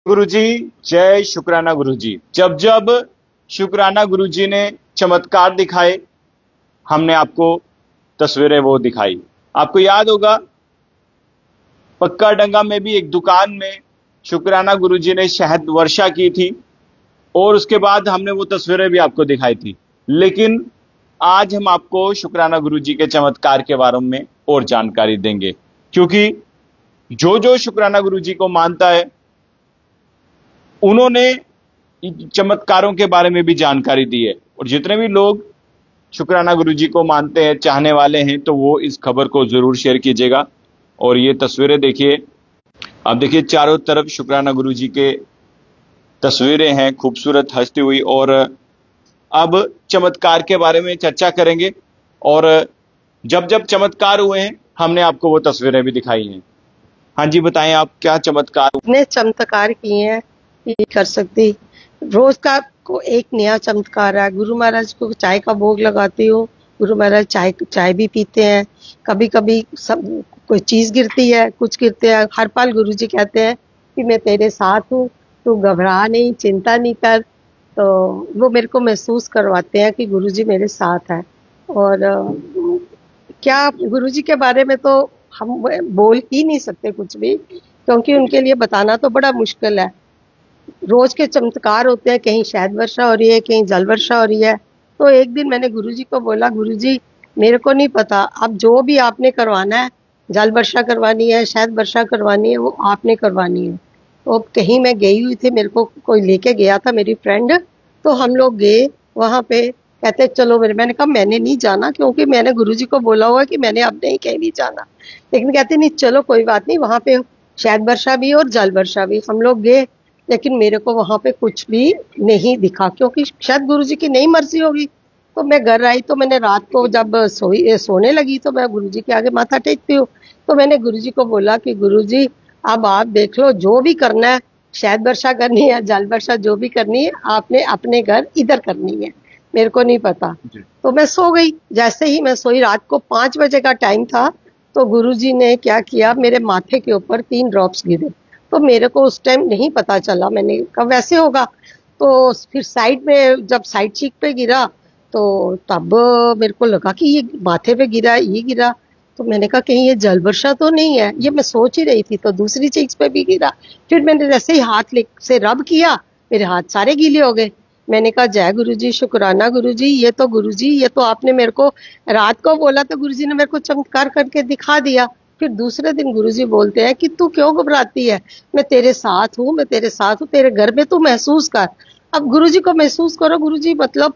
गुरुजी, जय शुक्राना गुरुजी। जब जब शुक्राना गुरुजी ने चमत्कार दिखाए, हमने आपको तस्वीरें वो दिखाई। आपको याद होगा, पक्का डंगा में भी एक दुकान में शुक्राना गुरुजी ने शहद वर्षा की थी और उसके बाद हमने वो तस्वीरें भी आपको दिखाई थी। लेकिन आज हम आपको शुक्राना गुरुजी के चमत्कार के बारे में और जानकारी देंगे, क्योंकि जो जो शुक्राना गुरुजी को मानता है उन्होंने चमत्कारों के बारे में भी जानकारी दी है। और जितने भी लोग शुक्राना गुरुजी को मानते हैं, चाहने वाले हैं, तो वो इस खबर को जरूर शेयर कीजिएगा। और ये तस्वीरें देखिए, आप देखिए चारों तरफ शुक्राना गुरुजी के तस्वीरें हैं खूबसूरत हंसती हुई। और अब चमत्कार के बारे में चर्चा करेंगे। और जब जब चमत्कार हुए हैं हमने आपको वो तस्वीरें भी दिखाई हैं। हाँ जी, बताएं आप क्या चमत्कार इतने चमत्कार किए हैं कि कर सकती। रोज का को एक नया चमत्कार है। गुरु महाराज को चाय का भोग लगाती हूँ। गुरु महाराज चाय भी पीते हैं। कभी कभी सब कोई चीज गिरती है, कुछ गिरते हैं, हर पल गुरु जी कहते हैं कि मैं तेरे साथ हूँ, तू घबरा नहीं, चिंता नहीं कर। तो वो मेरे को महसूस करवाते हैं कि गुरु जी मेरे साथ है। और क्या गुरु जी के बारे में तो हम बोल ही नहीं सकते कुछ भी, क्योंकि उनके लिए बताना तो बड़ा मुश्किल है। रोज के चमत्कार होते हैं, कहीं शहद वर्षा हो रही है, कहीं जल वर्षा हो रही है। तो एक दिन मैंने गुरुजी को बोला, गुरुजी मेरे को नहीं पता, अब जो भी आपने करवाना है, जल वर्षा करवानी है, शहद वर्षा करवानी है, वो आपने करवानी है। तो कहीं मैं गई हुई थी, मेरे को कोई लेके गया था, मेरी फ्रेंड। तो हम लोग गए वहां पे, कहते चलो मेरे, मैंने कहा मैंने नहीं जाना, क्योंकि मैंने गुरुजी को बोला हुआ कि मैंने अब नहीं कहीं नहीं जाना। लेकिन कहते नहीं चलो कोई बात नहीं, वहां पे शहद वर्षा भी और जल वर्षा भी। हम लोग गए, लेकिन मेरे को वहां पे कुछ भी नहीं दिखा, क्योंकि शायद गुरुजी की नहीं मर्जी होगी। तो मैं घर आई, तो मैंने रात को जब सोने लगी, तो मैं गुरुजी के आगे माथा टेकती हूँ। तो मैंने गुरुजी को बोला कि गुरुजी अब आप देख लो, जो भी करना है, शहद वर्षा करनी है, जल वर्षा जो भी करनी है, आपने अपने घर इधर करनी है, मेरे को नहीं पता। तो मैं सो गई। जैसे ही मैं सोई, रात को 5 बजे का टाइम था, तो गुरुजी ने क्या किया, मेरे माथे के ऊपर 3 ड्रॉप्स गिरे। तो मेरे को उस टाइम नहीं पता चला, मैंने कहा वैसे होगा। तो फिर साइड में जब साइड चीक पे गिरा, तो तब मेरे को लगा कि ये माथे पे गिरा, ये गिरा। तो मैंने कहा कहीं ये जल वर्षा तो नहीं है, ये मैं सोच ही रही थी। तो दूसरी चीक्स पे भी गिरा। फिर मैंने जैसे ही हाथ से रब किया, मेरे हाथ सारे गीले हो गए। मैंने कहा जय गुरुजी, शुक्राना गुरुजी, ये तो गुरुजी, ये तो आपने मेरे को रात को बोला, तो गुरुजी ने मेरे को चमत्कार करके दिखा दिया। फिर दूसरे दिन गुरुजी बोलते हैं कि तू क्यों घबराती है, मैं तेरे साथ हूँ, मैं तेरे साथ हूँ, तेरे घर में तू महसूस कर। अब गुरुजी को महसूस करो, गुरुजी मतलब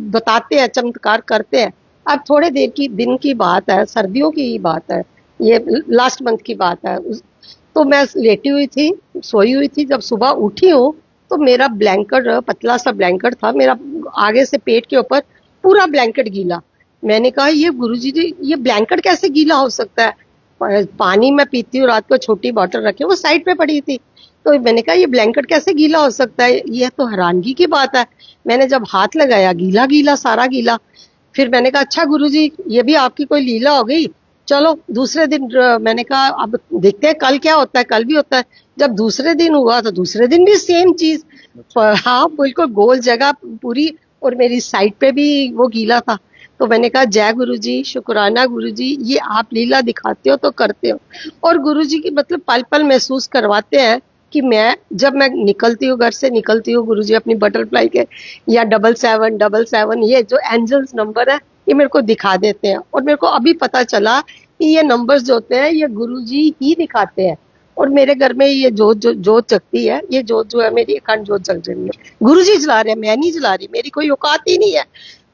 बताते हैं, चमत्कार करते हैं। अब थोड़े देर की दिन की बात है, सर्दियों की ही बात है, ये लास्ट मंथ की बात है। तो मैं लेटी हुई थी, सोई हुई थी, जब सुबह उठी हूँ, तो मेरा ब्लैंकेट, पतला सा ब्लैंकेट था मेरा, आगे से पेट के ऊपर पूरा ब्लैंकेट गीला। मैंने कहा ये गुरुजी जी, ये ब्लैंकेट कैसे गीला हो सकता है। पानी मैं पीती हूँ, रात को छोटी बॉटल रखी, वो साइड पे पड़ी थी। तो मैंने कहा ये ब्लैंकेट कैसे गीला हो सकता है, ये तो हैरानगी की बात है। मैंने जब हाथ लगाया, गीला गीला, सारा गीला। फिर मैंने कहा अच्छा गुरुजी, ये भी आपकी कोई लीला हो गई। चलो दूसरे दिन मैंने कहा अब देखते हैं कल क्या होता है, कल भी होता है। जब दूसरे दिन हुआ, तो दूसरे दिन भी सेम चीज। हाँ, बिल्कुल गोल जगह पूरी, और मेरी साइड पे भी वो गीला था। तो मैंने कहा जय गुरुजी, शुक्राना गुरुजी, ये आप लीला दिखाते हो तो करते हो। और गुरुजी की मतलब पल पल महसूस करवाते हैं कि जब मैं निकलती हूँ, घर से निकलती हूँ, गुरुजी अपनी बटरफ्लाई के या 7777, ये जो एंजल्स नंबर है, ये मेरे को दिखा देते हैं। और मेरे को अभी पता चला कि ये नंबर्स जो होते हैं, ये गुरुजी ही दिखाते हैं। और मेरे घर में ये जोत जगती है, ये जोत जो है मेरी अखंड जोत जग रही है, गुरुजी जला रहे हैं, मैं नहीं जला रही, मेरी कोई औकात ही नहीं है।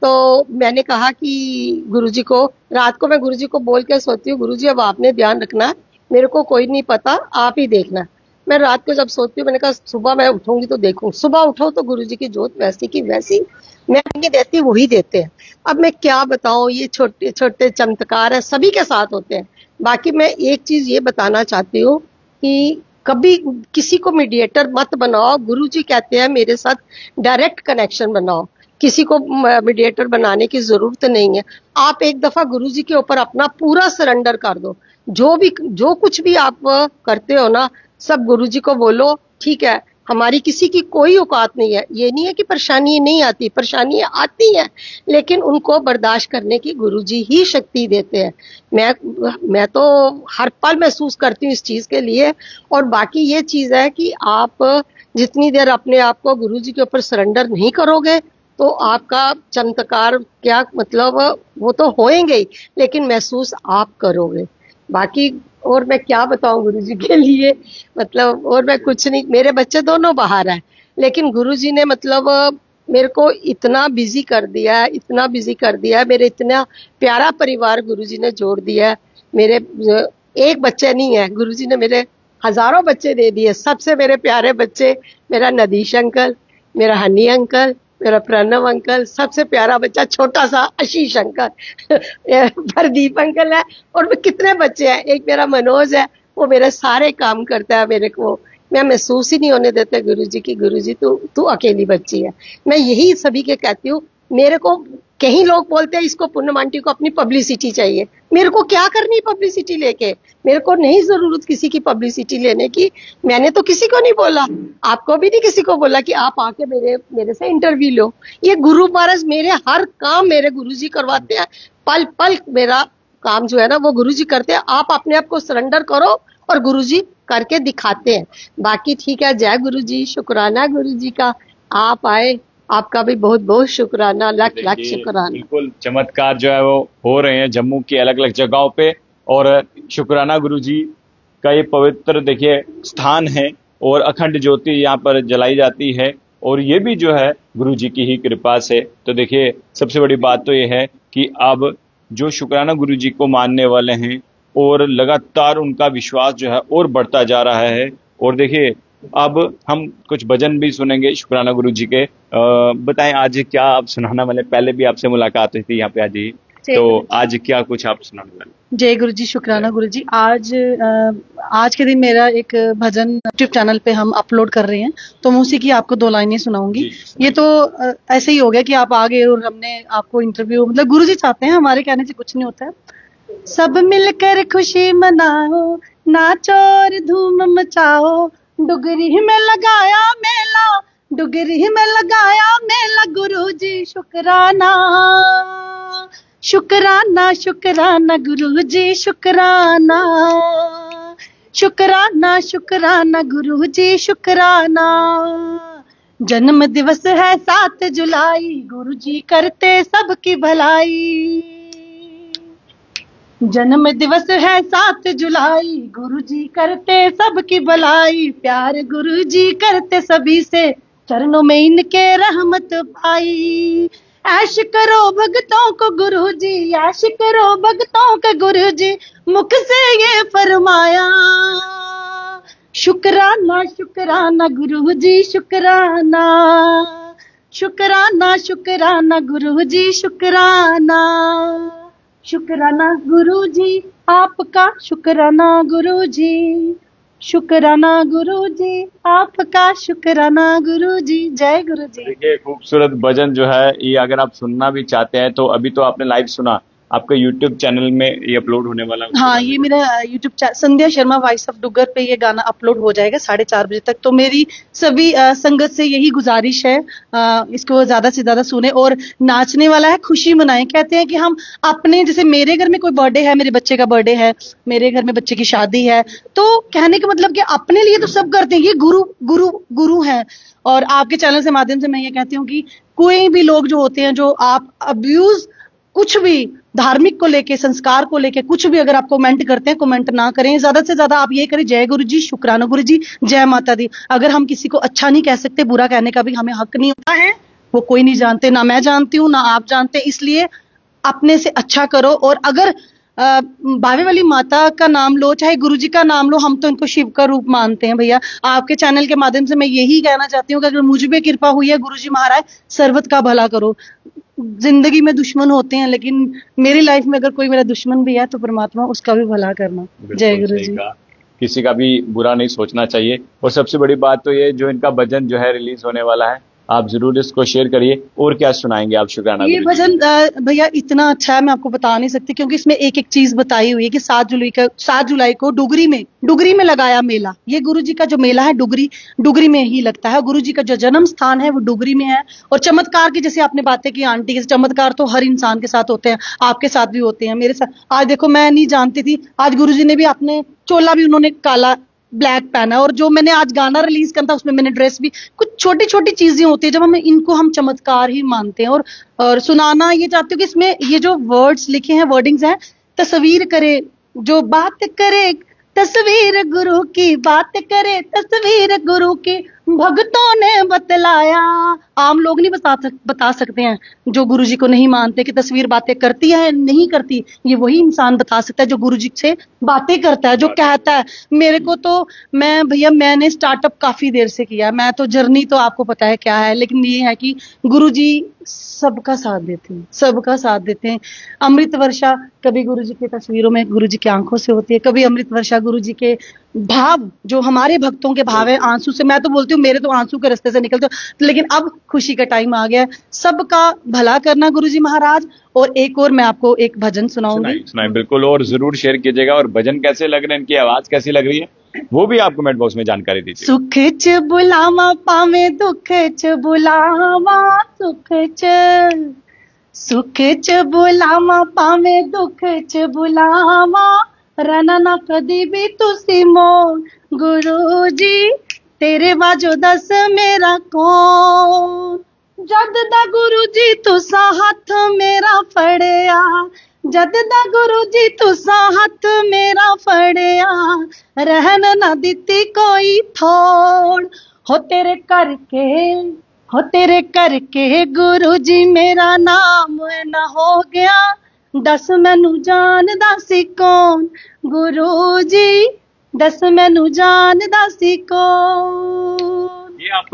तो मैंने कहा कि गुरुजी को, रात को मैं गुरुजी को बोल के सोती हूँ, गुरुजी अब आपने ध्यान रखना है, मेरे को कोई नहीं पता, आप ही देखना। मैं रात को जब सोती हूँ, मैंने कहा सुबह मैं उठूंगी तो देखूं। सुबह उठो तो गुरुजी की जोत वैसी की वैसी, मैं नहीं देती, वही देते हैं। अब मैं क्या बताऊं, ये छोटे छोटे चमत्कार है, सभी के साथ होते हैं। बाकी मैं एक चीज ये बताना चाहती हूँ कि कभी किसी को मीडिएटर मत बनाओ। गुरुजी कहते हैं मेरे साथ डायरेक्ट कनेक्शन बनाओ, किसी को मीडिएटर बनाने की जरूरत नहीं है। आप एक दफा गुरुजी के ऊपर अपना पूरा सरेंडर कर दो। जो कुछ भी आप करते हो ना, सब गुरुजी को बोलो ठीक है, हमारी किसी की कोई औकात नहीं है, ये नहीं है कि परेशानी नहीं आती, परेशानियां आती हैं, लेकिन उनको बर्दाश्त करने की गुरुजी ही शक्ति देते हैं। मैं तो हर पल महसूस करती हूँ इस चीज के लिए। और बाकी ये चीज है कि आप जितनी देर अपने आप को गुरुजी के ऊपर सरेंडर नहीं करोगे तो आपका चमत्कार क्या मतलब वो तो होएंगे ही, लेकिन महसूस आप करोगे। बाकी और मैं क्या बताऊं गुरुजी के लिए, मतलब और मैं कुछ नहीं। मेरे बच्चे दोनों बाहर हैं, लेकिन गुरुजी ने मतलब मेरे को इतना बिजी कर दिया है, इतना बिजी कर दिया है। मेरे इतना प्यारा परिवार गुरुजी ने जोड़ दिया है। मेरे एक बच्चे नहीं है, गुरुजी ने मेरे हजारों बच्चे दे दिए। सबसे मेरे प्यारे बच्चे मेरा नदीश अंकल, मेरा हनी अंकल, मेरा प्रणव अंकल, सबसे प्यारा बच्चा छोटा सा आशीष अंकल, प्रदीप अंकल है। और कितने बच्चे हैं, एक मेरा मनोज है, वो मेरे सारे काम करता है। मेरे को मैं महसूस ही नहीं होने देते गुरुजी की, गुरुजी तू अकेली बच्ची है। मैं यही सभी के कहती हूँ। मेरे को कई लोग बोलते हैं इसको पूनम आंटी को अपनी पब्लिसिटी चाहिए। मेरे को क्या करनी पब्लिसिटी लेके, मेरे को नहीं जरूरत किसी की पब्लिसिटी लेने की। मैंने तो किसी को नहीं बोला, आपको भी नहीं किसी को बोला कि आप आके मेरे से इंटरव्यू लो। ये गुरु महाराज मेरे हर काम मेरे गुरुजी करवाते हैं। पल पल मेरा काम जो है ना वो गुरुजी करते हैं। आप अपने आप को सरेंडर करो और गुरुजी करके दिखाते हैं। बाकी ठीक है, जय गुरुजी, शुक्राना गुरुजी का, आप आए, आपका भी बहुत बहुत शुक्राना, लाख लाख शुक्राना। बिल्कुल चमत्कार जो है वो हो रहे हैं जम्मू की अलग अलग जगहों पे, और शुक्राना गुरुजी का ये पवित्र देखिए स्थान है और अखंड ज्योति यहाँ पर जलाई जाती है, और ये भी जो है गुरुजी की ही कृपा से। तो देखिए सबसे बड़ी बात तो ये है कि अब जो शुक्राना गुरुजी को मानने वाले हैं और लगातार उनका विश्वास जो है और बढ़ता जा रहा है। और देखिए अब हम कुछ भजन भी सुनेंगे शुक्राना गुरुजी के। बताएं आज क्या आप सुनाना वाले? पहले भी आपसे मुलाकात हुई थी यहाँ पे आज ही, तो आज क्या कुछ आप सुनाने वाले? जय गुरु जी, शुक्राना गुरु जी। आज के दिन मेरा एक भजन यूट्यूब चैनल पे हम अपलोड कर रहे हैं, तो मैं उसी की आपको 2 लाइनें सुनाऊंगी। ये तो ऐसे ही हो गया कि आप आ गए और हमने आपको इंटरव्यू, मतलब गुरु जी चाहते हैं, हमारे कहने से कुछ नहीं होता है। सब मिलकर खुशी मनाओ, नाचो और धूम मचाओ, डुगरी में लगाया मेला, डुगरी में लगाया मेला, गुरुजी शुक्राना, शुक्राना शुक्राना गुरुजी शुक्राना, शुक्राना शुक्राना गुरुजी शुक्राना। जन्म दिवस है 7 जुलाई, गुरुजी करते सबकी भलाई। जन्म दिवस है 7 जुलाई, गुरुजी करते सबकी भलाई। प्यार गुरुजी करते सभी से, चरणों में इनके रहमत पाई। ऐश करो भक्तों को गुरुजी, ऐश करो भक्तों के गुरुजी, मुख से ये फरमाया। शुक्राना शुक्राना गुरुजी शुक्राना, शुक्राना शुक्राना गुरुजी शुक्राना, शुक्राना गुरुजी आपका, शुक्राना गुरुजी, शुक्राना गुरुजी आपका, शुक्राना गुरुजी। जय गुरुजी। देखिए खूबसूरत भजन जो है ये अगर आप सुनना भी चाहते हैं तो अभी तो आपने लाइव सुना, आपका YouTube चैनल में ये अपलोड होने वाला है। हाँ, ये मेरा YouTube channel Sandhya Sharma voice of Duggar पे ये गाना अपलोड हो जाएगा 4:30 बजे तक। तो मेरी सभी संगत से यही गुजारिश है, इसको ज्यादा से ज्यादा सुने और नाचने वाला है, खुशी मनाएं। कहते हैं कि हम अपने, जैसे मेरे घर में कोई बर्थडे है, मेरे बच्चे का बर्थडे है, मेरे घर में बच्चे की शादी है, तो कहने का मतलब कि अपने लिए तो सब करते हैं, ये गुरु गुरु गुरु है। और आपके चैनल से माध्यम से मैं ये कहती हूँ कि कोई भी लोग जो होते हैं, जो आप अब्यूज कुछ भी धार्मिक को लेके, संस्कार को लेके कुछ भी अगर आप कमेंट करते हैं, कमेंट ना करें। ज्यादा से ज्यादा आप ये करें, जय गुरु जी, शुक्राना गुरु जी, जय माता दी। अगर हम किसी को अच्छा नहीं कह सकते, बुरा कहने का भी हमें हक नहीं होता है। वो कोई नहीं जानते, ना मैं जानती हूँ ना आप जानते, इसलिए अपने से अच्छा करो। और अगर बावे वाली माता का नाम लो, चाहे गुरु जी का नाम लो, हम तो इनको शिव का रूप मानते हैं भैया। आपके चैनल के माध्यम से मैं यही कहना चाहती हूँ कि अगर मुझ पे कृपा हुई है, गुरु जी महाराज सर्वत का भला करो। जिंदगी में दुश्मन होते हैं, लेकिन मेरी लाइफ में अगर कोई मेरा दुश्मन भी है तो परमात्मा उसका भी भला करना। जय गुरु जी। किसी का भी बुरा नहीं सोचना चाहिए। और सबसे बड़ी बात तो ये, जो इनका भजन जो है रिलीज होने वाला है आप जरूर इसको शेयर करिए। और क्या सुनाएंगे आप शुक्राना ये गुरुजी? भजन भैया इतना अच्छा है, मैं आपको बता नहीं सकती, क्योंकि इसमें एक एक चीज बताई हुई है कि 7 जुलाई को डुगरी में लगाया मेला। ये गुरुजी का जो मेला है डुगरी में ही लगता है। गुरुजी का जो जन्म स्थान है वो डुगरी में है। और चमत्कार की जैसे आपने बातें की आंटी के, चमत्कार तो हर इंसान के साथ होते हैं, आपके साथ भी होते हैं, मेरे साथ। आज देखो, मैं नहीं जानती थी, आज गुरुजी ने भी अपने चोला भी उन्होंने काला ब्लैक पहना, और जो मैंने आज गाना रिलीज करना था उसमें मैंने ड्रेस भी, कुछ छोटी छोटी चीजें होती है जब हम चमत्कार ही मानते हैं। और सुनाना ये चाहती हूँ कि इसमें ये जो वर्ड्स लिखे हैं, वर्डिंग्स हैं, तस्वीर करे जो बात करे, तस्वीर गुरु की बात करे, तस्वीर गुरु की भक्तों ने बतलाया। आम लोग नहीं बता सकते हैं, जो गुरुजी को नहीं मानते कि तस्वीर बातें करती है नहीं करती, ये वही इंसान बता सकता है जो गुरुजी से बातें करता है, जो कहता है। मेरे को तो मैंने स्टार्टअप काफी देर से किया, मैं तो जर्नी तो आपको पता है क्या है, लेकिन ये है कि गुरुजी सबका साथ देते हैं। अमृत वर्षा कभी गुरुजी की तस्वीरों में, गुरुजी की आंखों से होती है, कभी अमृत वर्षा गुरुजी के भाव, जो हमारे भक्तों के भाव है, आंसू से। मैं तो बोलती हूँ मेरे तो आंसू के रास्ते से निकलते, लेकिन अब खुशी का टाइम आ गया है। सबका भला करना गुरुजी महाराज। और एक और मैं आपको एक भजन सुनाऊंगी। सुनाई बिल्कुल, और जरूर शेयर कीजिएगा। और भजन कैसे लग रहे हैं, इनकी आवाज कैसी लग रही है, वो भी आप कमेंट बॉक्स में जानकारी दीजिए। सुख च बुलावा पावे दुख च बुलावा, सुख च बुलावा पावे दुख च बुलावा, रना ना कदी भी तुसी मोर गुरु जी, तेरे बाजो दस मेरा कौन। जद दा गुरु जी तुसा हथ मेरा फड़िया, जद दा गुरु जी तुसा हथ मेरा फड़िया, रहन ना दिती कोई थोड़। हो तेरे करके गुरु जी मेरा नाम न हो गया, दस मैनू जानदा सी कौन गुरु जी, दस मैनू जानदा सी कौन। ये आप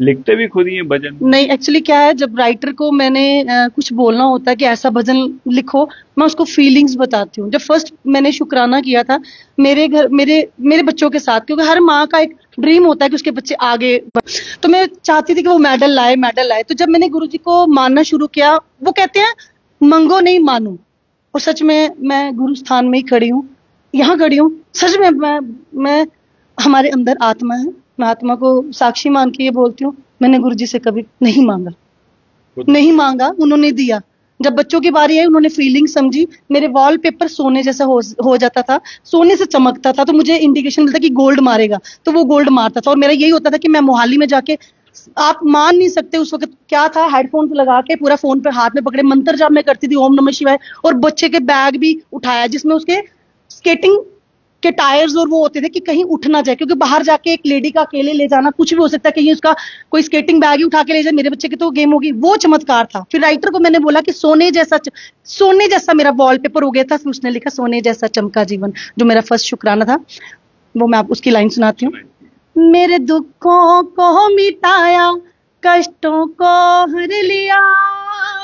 लिखते भी खुद ही हैं भजन? नहीं, एक्चुअली क्या है, जब राइटर को मैंने कुछ बोलना होता है कि ऐसा भजन लिखो, मैं उसको फीलिंग्स बताती हूँ। जब फर्स्ट मैंने शुक्राना किया था मेरे बच्चों के साथ, क्योंकि हर माँ का एक ड्रीम होता है कि उसके बच्चे आगे तो मैं चाहती थी कि वो मेडल लाए। तो जब मैंने गुरुजी को मानना शुरू किया, वो कहते हैं मंगो नहीं मानो, और सच में मैं गुरु स्थान में ही खड़ी हूँ, यहाँ खड़ी हूँ। सच में मैं हमारे अंदर आत्मा है, मैं आत्मा को साक्षी मान के ये बोलती हूँ, मैंने गुरुजी से कभी नहीं मांगा, उन्होंने दिया। जब बच्चों की बारी आई, उन्होंने फीलिंग समझी। मेरे वॉलपेपर सोने जैसा हो जाता था, सोने से चमकता था, तो मुझे इंडिकेशन मिलता कि गोल्ड मारेगा, तो वो गोल्ड मारता था। और मेरा यही होता था कि मैं मोहाली में जाके, आप मान नहीं सकते उस वक्त क्या था, हेडफोन लगा के पूरा फोन पे हाथ में पकड़े मंत्र जाप मैं करती थी, ओम नमः शिवाय। और बच्चे के बैग भी उठाया जिसमें उसके स्केटिंग के टायर्स और वो होते थे कि कहीं उठ ना जाए, क्योंकि बाहर जाके एक लेडी का अकेले ले जाना कुछ भी हो सकता है, कहीं उसका कोई स्केटिंग बैग ही उठा के ले जाए, मेरे बच्चे की तो गेम होगी। वो चमत्कार था। फिर राइटर को मैंने बोला कि सोने जैसा मेरा वॉलपेपर हो गया था, फिर उसने लिखा सोने जैसा चमका जीवन, जो मेरा फर्स्ट शुक्राना था। वो मैं आप उसकी लाइन सुनाती हूँ। मेरे दुखों को मिटाया, कष्टों को हर लिया,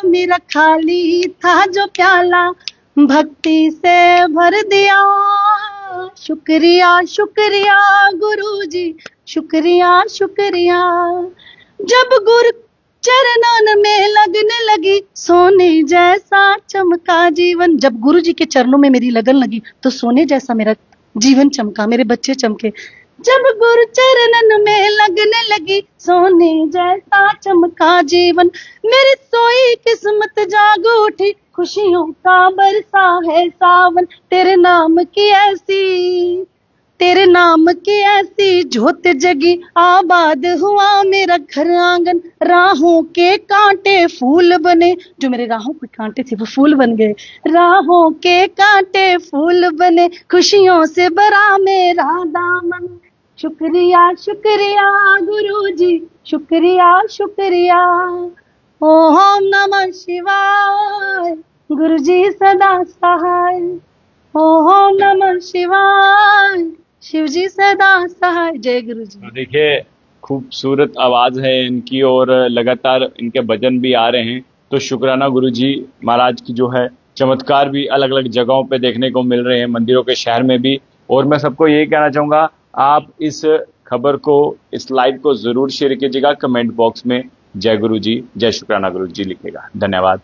मेरा खाली था जो प्याला भक्ति से भर दिया। शुक्रिया गुरुजी, शुक्रिया। जब गुरु चरणन में लगने लगी, सोने जैसा चमका जीवन। जब गुरुजी के चरणों में मेरी लगन लगी तो सोने जैसा मेरा जीवन चमका, मेरे बच्चे चमके। जब गुरु चरणन में लगने लगी, सोने जैसा चमका जीवन। मेरी सोई किस्मत जाग उठी, खुशियों का बरसा है सावन। तेरे नाम की ऐसी ज्योत जगी, आबाद हुआ मेरा घर आंगन। राहों के कांटे फूल बने, जो मेरे राहों के कांटे थे वो फूल बन गए। राहों के कांटे फूल बने, खुशियों से भरा मेरा दामन। शुक्रिया गुरुजी, शुक्रिया। ओम नमः शिवाय, गुरुजी सदा सहाय। ओम नमः शिवाय, शिवजी सदा सहाय। जय गुरुजी। तो देखिए, खूबसूरत आवाज है इनकी और लगातार इनके भजन भी आ रहे हैं। तो शुक्राना गुरुजी महाराज की जो है चमत्कार भी अलग अलग जगहों पे देखने को मिल रहे हैं, मंदिरों के शहर में भी। और मैं सबको यही कहना चाहूंगा, आप इस खबर को, इस लाइव को जरूर शेयर कीजिएगा, कमेंट बॉक्स में जय गुरु जी, जय शुक्राना गुरु जी लिखेगा। धन्यवाद।